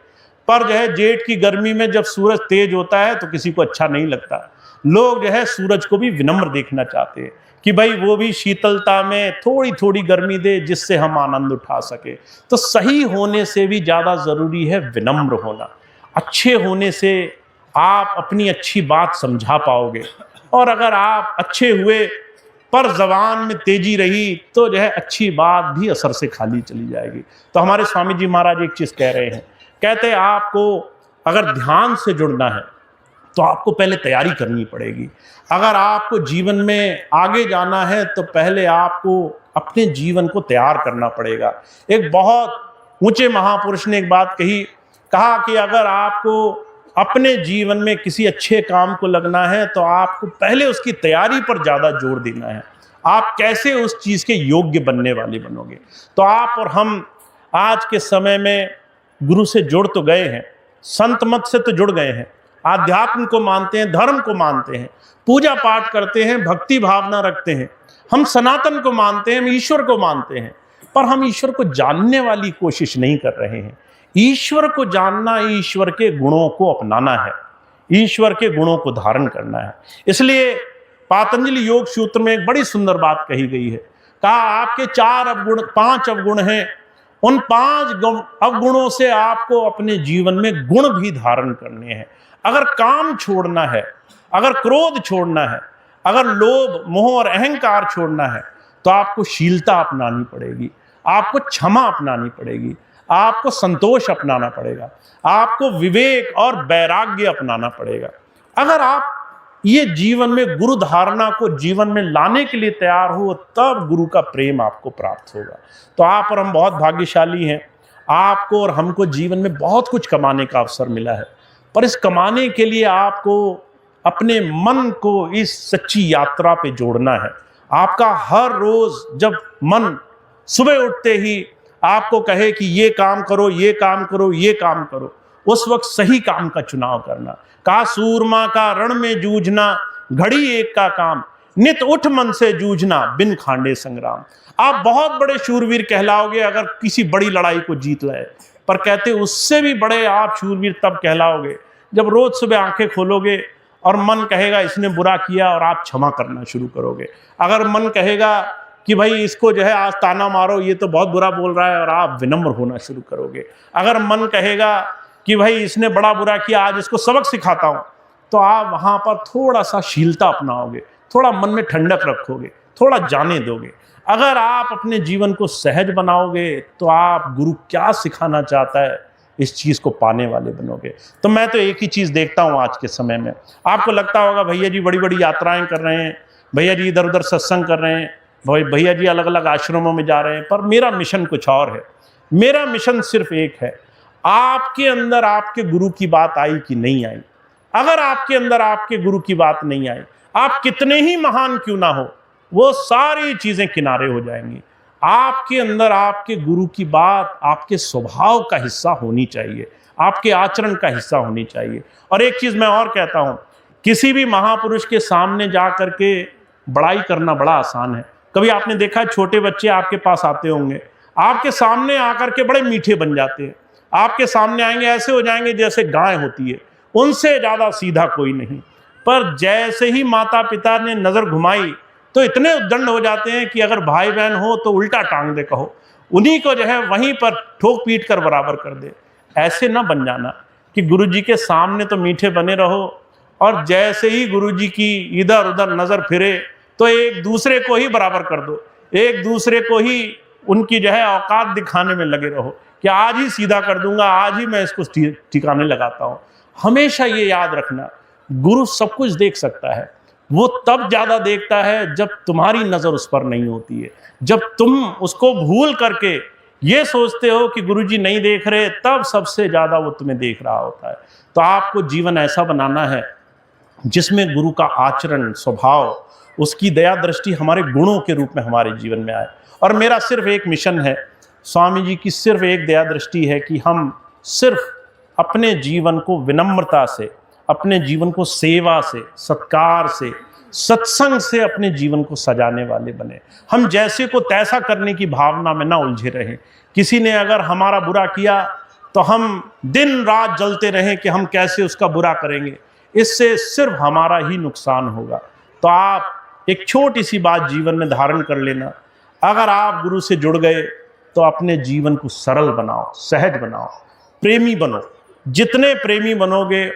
पर जो है जेठ की गर्मी में जब सूरज तेज होता है तो किसी को अच्छा नहीं लगता। लोग जो है सूरज को भी विनम्र देखना चाहते हैं कि भाई वो भी शीतलता में थोड़ी थोड़ी गर्मी दे जिससे हम आनंद उठा सके। तो सही होने से भी ज्यादा जरूरी है विनम्र होना। अच्छे होने से आप अपनी अच्छी बात समझा पाओगे, और अगर आप अच्छे हुए पर जबान में तेजी रही तो जो है अच्छी बात भी असर से खाली चली जाएगी। तो हमारे स्वामी जी महाराज एक चीज कह रहे हैं, कहते हैं आपको अगर ध्यान से जुड़ना है तो आपको पहले तैयारी करनी पड़ेगी। अगर आपको जीवन में आगे जाना है तो पहले आपको अपने जीवन को तैयार करना पड़ेगा। एक बहुत ऊंचे महापुरुष ने एक बात कहा कि अगर आपको अपने जीवन में किसी अच्छे काम को लगना है तो आपको पहले उसकी तैयारी पर ज्यादा जोर देना है। आप कैसे उस चीज के योग्य बनने वाले बनोगे। तो आप और हम आज के समय में गुरु से जुड़ तो गए हैं, संत मत से तो जुड़ गए हैं, आध्यात्म को मानते हैं, धर्म को मानते हैं, पूजा पाठ करते हैं, भक्ति भावना रखते हैं, हम सनातन को मानते हैं, हम ईश्वर को मानते हैं, पर हम ईश्वर को जानने वाली कोशिश नहीं कर रहे हैं। ईश्वर को जानना, ईश्वर के गुणों को अपनाना है, ईश्वर के गुणों को धारण करना है। इसलिए पातंजलि योग सूत्र में एक बड़ी सुंदर बात कही गई है, कहा आपके 5 अवगुण हैं, उन 5 अवगुणों से आपको अपने जीवन में गुण भी धारण करने हैं। अगर काम छोड़ना है, अगर क्रोध छोड़ना है, अगर लोभ मोह और अहंकार छोड़ना है तो आपको शीलता अपनानी पड़ेगी, आपको क्षमा अपनानी पड़ेगी, आपको संतोष अपनाना पड़ेगा, आपको विवेक और वैराग्य अपनाना पड़ेगा। अगर आप ये जीवन में गुरु धारणा को जीवन में लाने के लिए तैयार हो तब गुरु का प्रेम आपको प्राप्त होगा। तो आप और हम बहुत भाग्यशाली हैं, आपको और हमको जीवन में बहुत कुछ कमाने का अवसर मिला है, पर इस कमाने के लिए आपको अपने मन को इस सच्ची यात्रा पे जोड़ना है। आपका हर रोज जब मन सुबह उठते ही आपको कहे कि ये काम करो, ये काम करो, ये काम करो, उस वक्त सही काम का चुनाव करना। का सूरमा का रण में जूझना, घड़ी एक का काम, नित उठ मन से जूझना, बिन खांडे संग्राम। आप बहुत बड़े शूरवीर कहलाओगे अगर किसी बड़ी लड़ाई को जीत लाए, पर कहते उससे भी बड़े आप शूरवीर तब कहलाओगे जब रोज सुबह आंखें खोलोगे और मन कहेगा इसने बुरा किया और आप क्षमा करना शुरू करोगे। अगर मन कहेगा कि भाई इसको जो है आज ताना मारो, ये तो बहुत बुरा बोल रहा है, और आप विनम्र होना शुरू करोगे। अगर मन कहेगा कि भाई इसने बड़ा बुरा किया, आज इसको सबक सिखाता हूं, तो आप वहां पर थोड़ा सा शीलता अपनाओगे, थोड़ा मन में ठंडक रखोगे, थोड़ा जाने दोगे। अगर आप अपने जीवन को सहज बनाओगे तो आप गुरु क्या सिखाना चाहता है इस चीज को पाने वाले बनोगे। तो मैं तो एक ही चीज देखता हूं आज के समय में, आपको लगता होगा भैया जी बड़ी बड़ी यात्राएं कर रहे हैं, भैया जी इधर उधर सत्संग कर रहे हैं, भैया जी अलग अलग आश्रमों में जा रहे हैं, पर मेरा मिशन कुछ और है। मेरा मिशन सिर्फ एक है, आपके अंदर आपके गुरु की बात आई कि नहीं आई। अगर आपके अंदर आपके गुरु की बात नहीं आई, आप कितने ही महान क्यों ना हो, वो सारी चीजें किनारे हो जाएंगी। आपके अंदर आपके गुरु की बात आपके स्वभाव का हिस्सा होनी चाहिए, आपके आचरण का हिस्सा होनी चाहिए। और एक चीज मैं और कहता हूं, किसी भी महापुरुष के सामने जा करके बड़ाई करना बड़ा आसान है। कभी आपने देखा है छोटे बच्चे आपके पास आते होंगे, आपके सामने आकर के बड़े मीठे बन जाते हैं, आपके सामने आएंगे ऐसे हो जाएंगे जैसे गाय होती है, उनसे ज्यादा सीधा कोई नहीं। पर जैसे ही माता पिता ने नजर घुमाई तो इतने उद्दंड हो जाते हैं कि अगर भाई बहन हो तो उल्टा टांग दे कहो, उन्हीं को जो है वहीं पर ठोक पीट कर बराबर कर दे। ऐसे ना बन जाना कि गुरुजी के सामने तो मीठे बने रहो, और जैसे ही गुरुजी की इधर उधर नजर फिरे तो एक दूसरे को ही बराबर कर दो, एक दूसरे को ही उनकी जो है औकात दिखाने में लगे रहो कि आज ही सीधा कर दूंगा, आज ही मैं इसको ठिकाने लगाता हूं। हमेशा ये याद रखना, गुरु सब कुछ देख सकता है, वो तब ज्यादा देखता है जब तुम्हारी नजर उस पर नहीं होती है। जब तुम उसको भूल करके ये सोचते हो कि गुरुजी नहीं देख रहे, तब सबसे ज्यादा वो तुम्हें देख रहा होता है। तो आपको जीवन ऐसा बनाना है जिसमें गुरु का आचरण, स्वभाव, उसकी दया दृष्टि हमारे गुणों के रूप में हमारे जीवन में आए। और मेरा सिर्फ एक मिशन है, स्वामी जी की सिर्फ एक दया दृष्टि है कि हम सिर्फ अपने जीवन को विनम्रता से, अपने जीवन को सेवा से, सत्कार से, सत्संग से अपने जीवन को सजाने वाले बने। हम जैसे को तैसा करने की भावना में ना उलझे रहें। किसी ने अगर हमारा बुरा किया तो हम दिन रात जलते रहें कि हम कैसे उसका बुरा करेंगे, इससे सिर्फ हमारा ही नुकसान होगा। तो आप एक छोटी सी बात जीवन में धारण कर लेना, अगर आप गुरु से जुड़ गए तो अपने जीवन को सरल बनाओ, सहज बनाओ, प्रेमी बनो। जितने प्रेमी बनोगे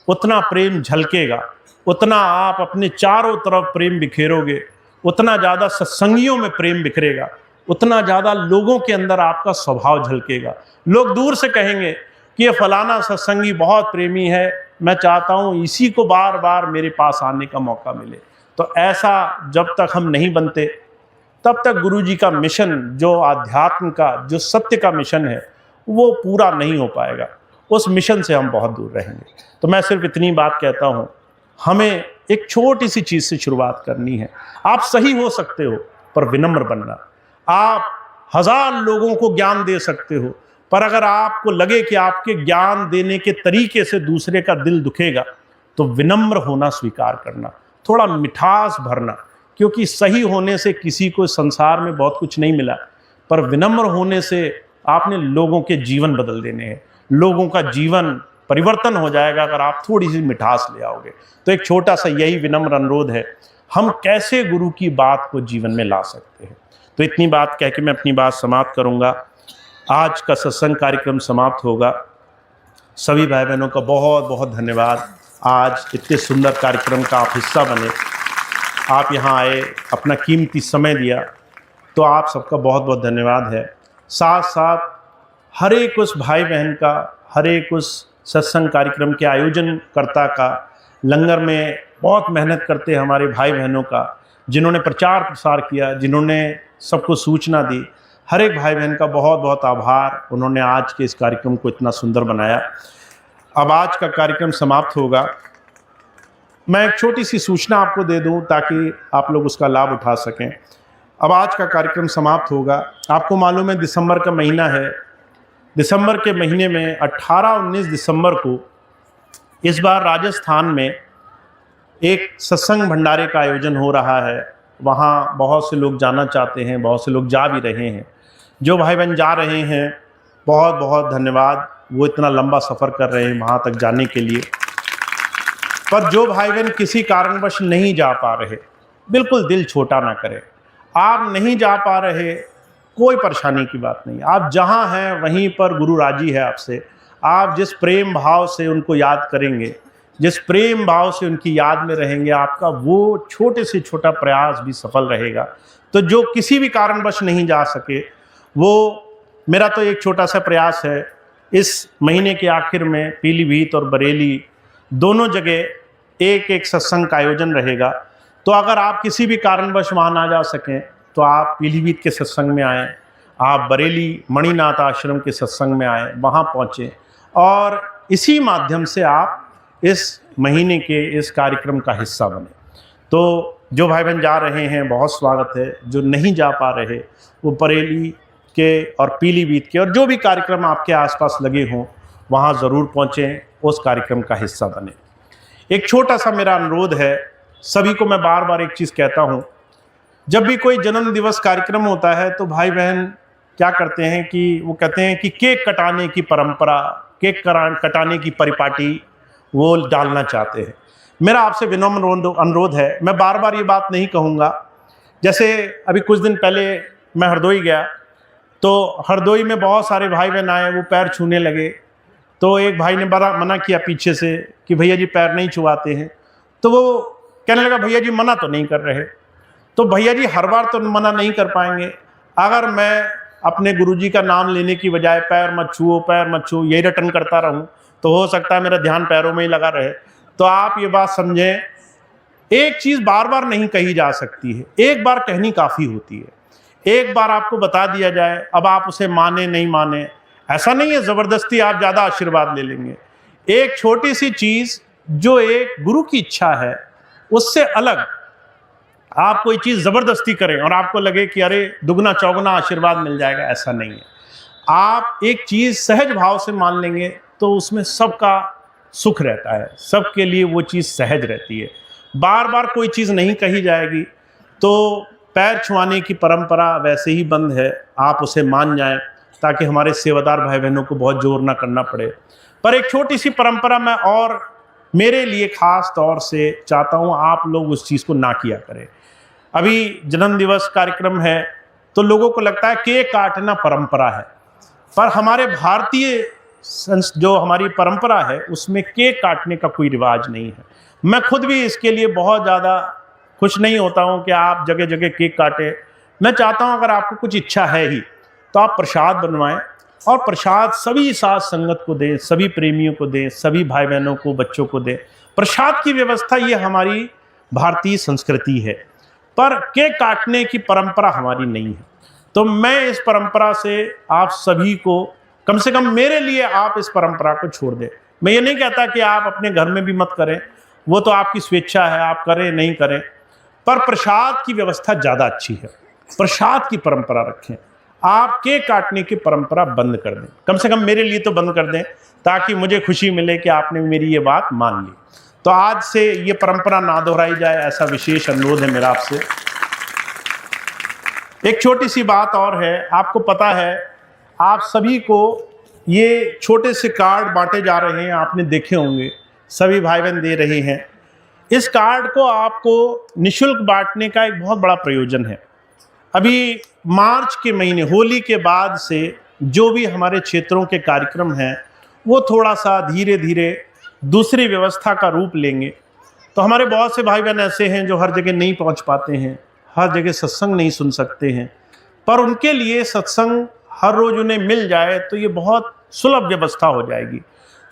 उतना प्रेम झलकेगा, उतना आप अपने चारों तरफ प्रेम बिखेरोगे, उतना ज़्यादा सत्संगियों में प्रेम बिखरेगा, उतना ज़्यादा लोगों के अंदर आपका स्वभाव झलकेगा। लोग दूर से कहेंगे कि ये फलाना सत्संगी बहुत प्रेमी है, मैं चाहता हूँ इसी को बार बार मेरे पास आने का मौका मिले। तो ऐसा जब तक हम नहीं बनते तब तक गुरुजी का मिशन, जो आध्यात्म का, जो सत्य का मिशन है, वो पूरा नहीं हो पाएगा। उस मिशन से हम बहुत दूर रहेंगे। तो मैं सिर्फ इतनी बात कहता हूँ, हमें एक छोटी सी चीज से शुरुआत करनी है। आप सही हो सकते हो पर विनम्र बनना। आप 1000 लोगों को ज्ञान दे सकते हो, पर अगर आपको लगे कि आपके ज्ञान देने के तरीके से दूसरे का दिल दुखेगा तो विनम्र होना स्वीकार करना, थोड़ा मिठास भरना। क्योंकि सही होने से किसी को संसार में बहुत कुछ नहीं मिला, पर विनम्र होने से आपने लोगों के जीवन बदल देने हैं, लोगों का जीवन परिवर्तन हो जाएगा अगर आप थोड़ी सी मिठास ले आओगे। तो एक छोटा सा यही विनम्र अनुरोध है, हम कैसे गुरु की बात को जीवन में ला सकते हैं। तो इतनी बात कह के मैं अपनी बात समाप्त करूंगा। आज का सत्संग कार्यक्रम समाप्त होगा। सभी भाई बहनों का बहुत बहुत धन्यवाद। आज इतने सुंदर कार्यक्रम का आप हिस्सा बने, आप यहाँ आए, अपना कीमती समय दिया, तो आप सबका बहुत बहुत धन्यवाद है। साथ साथ हर एक उस भाई बहन का, हर एक उस सत्संग कार्यक्रम के आयोजनकर्ता का, लंगर में बहुत मेहनत करते हमारे भाई बहनों का, जिन्होंने प्रचार प्रसार किया, जिन्होंने सबको सूचना दी, हर एक भाई बहन का बहुत बहुत आभार। उन्होंने आज के इस कार्यक्रम को इतना सुंदर बनाया। अब आज का कार्यक्रम समाप्त होगा। मैं एक छोटी सी सूचना आपको दे दूं ताकि आप लोग उसका लाभ उठा सकें। अब आज का कार्यक्रम समाप्त होगा। आपको मालूम है दिसंबर का महीना है। दिसंबर के महीने में 18-19 दिसंबर को इस बार राजस्थान में एक सत्संग भंडारे का आयोजन हो रहा है। वहाँ बहुत से लोग जाना चाहते हैं, बहुत से लोग जा भी रहे हैं। जो भाई बहन जा रहे हैं बहुत बहुत धन्यवाद, वो इतना लंबा सफ़र कर रहे हैं वहाँ तक जाने के लिए। पर जो भाई बहन किसी कारणवश नहीं जा पा रहे, बिल्कुल दिल छोटा ना करें। आप नहीं जा पा रहे, कोई परेशानी की बात नहीं। आप जहाँ हैं वहीं पर गुरु राजी है आपसे। आप जिस प्रेम भाव से उनको याद करेंगे, जिस प्रेम भाव से उनकी याद में रहेंगे, आपका वो छोटे से छोटा प्रयास भी सफल रहेगा। तो जो किसी भी कारणवश नहीं जा सके, वो मेरा तो एक छोटा सा प्रयास है, इस महीने के आखिर में पीलीभीत और बरेली दोनों जगह एक एक सत्संग का आयोजन रहेगा। तो अगर आप किसी भी कारणवश वहाँ ना जा सकें तो आप पीलीभीत के सत्संग में आएँ, आप बरेली मणिनाथ आश्रम के सत्संग में आएँ, वहाँ पहुँचें और इसी माध्यम से आप इस महीने के इस कार्यक्रम का हिस्सा बने। तो जो भाई बहन जा रहे हैं बहुत स्वागत है, जो नहीं जा पा रहे वो बरेली के और पीलीभीत के और जो भी कार्यक्रम आपके आसपास लगे हों वहाँ ज़रूर पहुँचें, उस कार्यक्रम का हिस्सा बने। एक छोटा सा मेरा अनुरोध है, सभी को मैं बार बार एक चीज़ कहता हूँ, जब भी कोई जन्म दिवस कार्यक्रम होता है तो भाई बहन क्या करते हैं कि वो कहते हैं कि केक कटाने की परंपरा, केक कटाने की परिपाटी वो डालना चाहते हैं। मेरा आपसे विनम्र अनुरोध है, मैं बार बार ये बात नहीं कहूँगा। जैसे अभी कुछ दिन पहले मैं हरदोई गया, तो हरदोई में बहुत सारे भाई बहन आए, वो पैर छूने लगे। तो एक भाई ने बड़ा मना किया पीछे से कि भैया जी पैर नहीं छुआते हैं। तो वो कहने लगा भैया जी मना तो नहीं कर रहे। तो भैया जी हर बार तो मना नहीं कर पाएंगे। अगर मैं अपने गुरुजी का नाम लेने की बजाय पैर मत छुओ यही रटन करता रहूं, तो हो सकता है मेरा ध्यान पैरों में ही लगा रहे। तो आप ये बात समझें, एक चीज़ बार बार नहीं कही जा सकती है, एक बार कहनी काफ़ी होती है। एक बार आपको बता दिया जाए, अब आप उसे माने नहीं माने, ऐसा नहीं है ज़बरदस्ती आप ज़्यादा आशीर्वाद ले लेंगे। एक छोटी सी चीज़ जो एक गुरु की इच्छा है, उससे अलग आप कोई चीज़ ज़बरदस्ती करें और आपको लगे कि अरे दुगना चौगुना आशीर्वाद मिल जाएगा, ऐसा नहीं है। आप एक चीज़ सहज भाव से मान लेंगे तो उसमें सबका सुख रहता है, सबके लिए वो चीज़ सहज रहती है। बार बार कोई चीज़ नहीं कही जाएगी तो पैर छुआने की परंपरा वैसे ही बंद है, आप उसे मान जाएं ताकि हमारे सेवादार भाई बहनों को बहुत जोर ना करना पड़े। पर एक छोटी सी परंपरा मैं और मेरे लिए ख़ास तौर से चाहता हूँ आप लोग उस चीज़ को ना किया करें। अभी जन्म दिवस कार्यक्रम है तो लोगों को लगता है केक काटना परंपरा है, पर हमारे भारतीय जो हमारी परंपरा है उसमें केक काटने का कोई रिवाज नहीं है। मैं खुद भी इसके लिए बहुत ज़्यादा खुश नहीं होता हूँ कि आप जगह जगह केक काटें। मैं चाहता हूँ अगर आपको कुछ इच्छा है ही तो आप प्रसाद बनवाएं और प्रसाद सभी साथ संगत को दें, सभी प्रेमियों को दें, सभी भाई बहनों को, बच्चों को दें। प्रसाद की व्यवस्था ये हमारी भारतीय संस्कृति है, पर केक काटने की परंपरा हमारी नहीं है। तो मैं इस परंपरा से आप सभी को, कम से कम मेरे लिए आप इस परंपरा को छोड़ दें। मैं ये नहीं कहता कि आप अपने घर में भी मत करें, वो तो आपकी स्वेच्छा है, आप करें नहीं करें, पर प्रसाद की व्यवस्था ज़्यादा अच्छी है। प्रसाद की परंपरा रखें, आप केक काटने की परंपरा बंद कर दें, कम से कम मेरे लिए तो बंद कर दें, ताकि मुझे खुशी मिले कि आपने मेरी ये बात मान ली। तो आज से ये परंपरा ना दोहराई जाए, ऐसा विशेष अनुरोध है मेरा आपसे। एक छोटी सी बात और है, आपको पता है आप सभी को ये छोटे से कार्ड बांटे जा रहे हैं, आपने देखे होंगे, सभी भाई बहन दे रहे हैं। इस कार्ड को आपको निःशुल्क बांटने का एक बहुत बड़ा प्रयोजन है। अभी मार्च के महीने, होली के बाद से जो भी हमारे क्षेत्रों के कार्यक्रम हैं वो थोड़ा सा धीरे धीरे दूसरी व्यवस्था का रूप लेंगे। तो हमारे बहुत से भाई बहन ऐसे हैं जो हर जगह नहीं पहुंच पाते हैं, हर जगह सत्संग नहीं सुन सकते हैं, पर उनके लिए सत्संग हर रोज़ उन्हें मिल जाए तो ये बहुत सुलभ व्यवस्था हो जाएगी।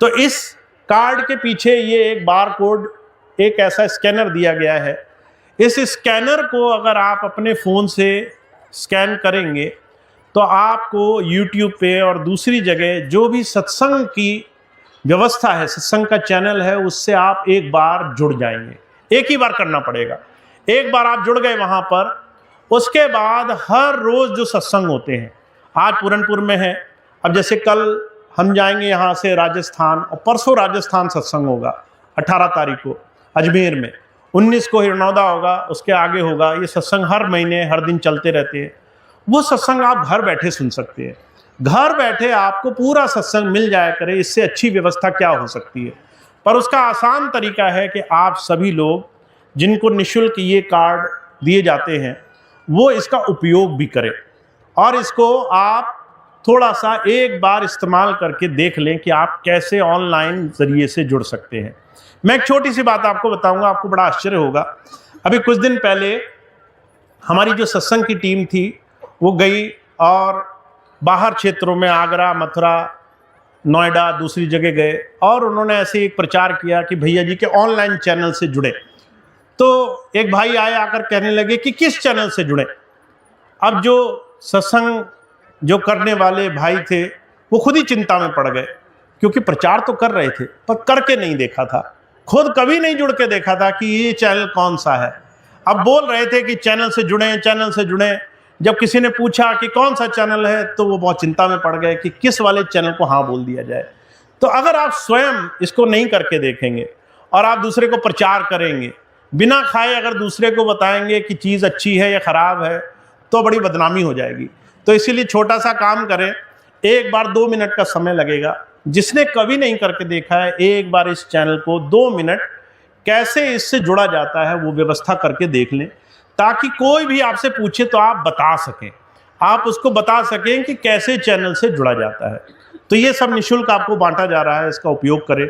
तो इस कार्ड के पीछे ये एक बार कोड, एक ऐसा स्कैनर दिया गया है। इस स्कैनर को अगर आप अपने फ़ोन से स्कैन करेंगे तो आपको YouTube पे और दूसरी जगह जो भी सत्संग की व्यवस्था है, सत्संग का चैनल है, उससे आप एक बार जुड़ जाएंगे। एक ही बार करना पड़ेगा। एक बार आप जुड़ गए वहां पर, उसके बाद हर रोज जो सत्संग होते हैं, आज पूरनपुर में है, अब जैसे कल हम जाएंगे यहाँ से राजस्थान, और परसों राजस्थान सत्संग होगा 18 तारीख को अजमेर में, 19 को हिरनौदा होगा, उसके आगे होगा। ये सत्संग हर महीने हर दिन चलते रहते हैं। वो सत्संग आप घर बैठे सुन सकते हैं। घर बैठे आपको पूरा सत्संग मिल जाया करे, इससे अच्छी व्यवस्था क्या हो सकती है। पर उसका आसान तरीका है कि आप सभी लोग जिनको निःशुल्क ये कार्ड दिए जाते हैं वो इसका उपयोग भी करें, और इसको आप थोड़ा सा एक बार इस्तेमाल करके देख लें कि आप कैसे ऑनलाइन जरिए से जुड़ सकते हैं। मैं एक छोटी सी बात आपको बताऊंगा, आपको बड़ा आश्चर्य होगा। अभी कुछ दिन पहले हमारी जो सत्संग की टीम थी वो गई और बाहर क्षेत्रों में, आगरा, मथुरा, नोएडा, दूसरी जगह गए, और उन्होंने ऐसे एक प्रचार किया कि भैया जी के ऑनलाइन चैनल से जुड़े। तो एक भाई आए, आकर कहने लगे कि किस चैनल से जुड़े। अब जो सत्संग जो करने वाले भाई थे वो खुद ही चिंता में पड़ गए, क्योंकि प्रचार तो कर रहे थे पर करके नहीं देखा था, खुद कभी नहीं जुड़ के देखा था कि ये चैनल कौन सा है। अब बोल रहे थे कि चैनल से जुड़ें, चैनल से जुड़ें। जब किसी ने पूछा कि कौन सा चैनल है तो वो बहुत चिंता में पड़ गए कि किस वाले चैनल को हाँ बोल दिया जाए। तो अगर आप स्वयं इसको नहीं करके देखेंगे और आप दूसरे को प्रचार करेंगे, बिना खाए अगर दूसरे को बताएंगे कि चीज़ अच्छी है या ख़राब है, तो बड़ी बदनामी हो जाएगी। तो इसीलिए छोटा सा काम करें, एक बार 2 मिनट का समय लगेगा। जिसने कभी नहीं करके देखा है, एक बार इस चैनल को 2 मिनट कैसे इससे जुड़ा जाता है वो व्यवस्था करके देख लें, ताकि कोई भी आपसे पूछे तो आप बता सकें, आप उसको बता सकें कि कैसे चैनल से जुड़ा जाता है। तो ये सब निःशुल्क आपको बांटा जा रहा है, इसका उपयोग करें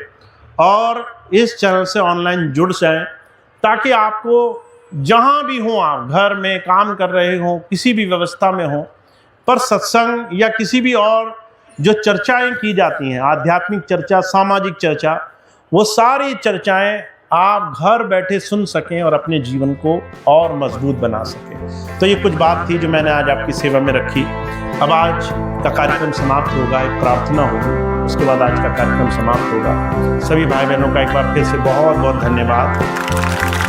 और इस चैनल से ऑनलाइन जुड़ जाएं, ताकि आपको जहाँ भी हो, आप घर में काम कर रहे हो, किसी भी व्यवस्था में हो, पर सत्संग या किसी भी और जो चर्चाएं की जाती हैं, आध्यात्मिक चर्चा, सामाजिक चर्चा, वो सारी चर्चाएं आप घर बैठे सुन सकें और अपने जीवन को और मजबूत बना सकें। तो ये कुछ बात थी जो मैंने आज आपकी सेवा में रखी। अब आज का कार्यक्रम समाप्त होगा, एक प्रार्थना होगी, उसके बाद आज का कार्यक्रम समाप्त होगा। सभी भाई बहनों का एक बार फिर से बहुत बहुत धन्यवाद।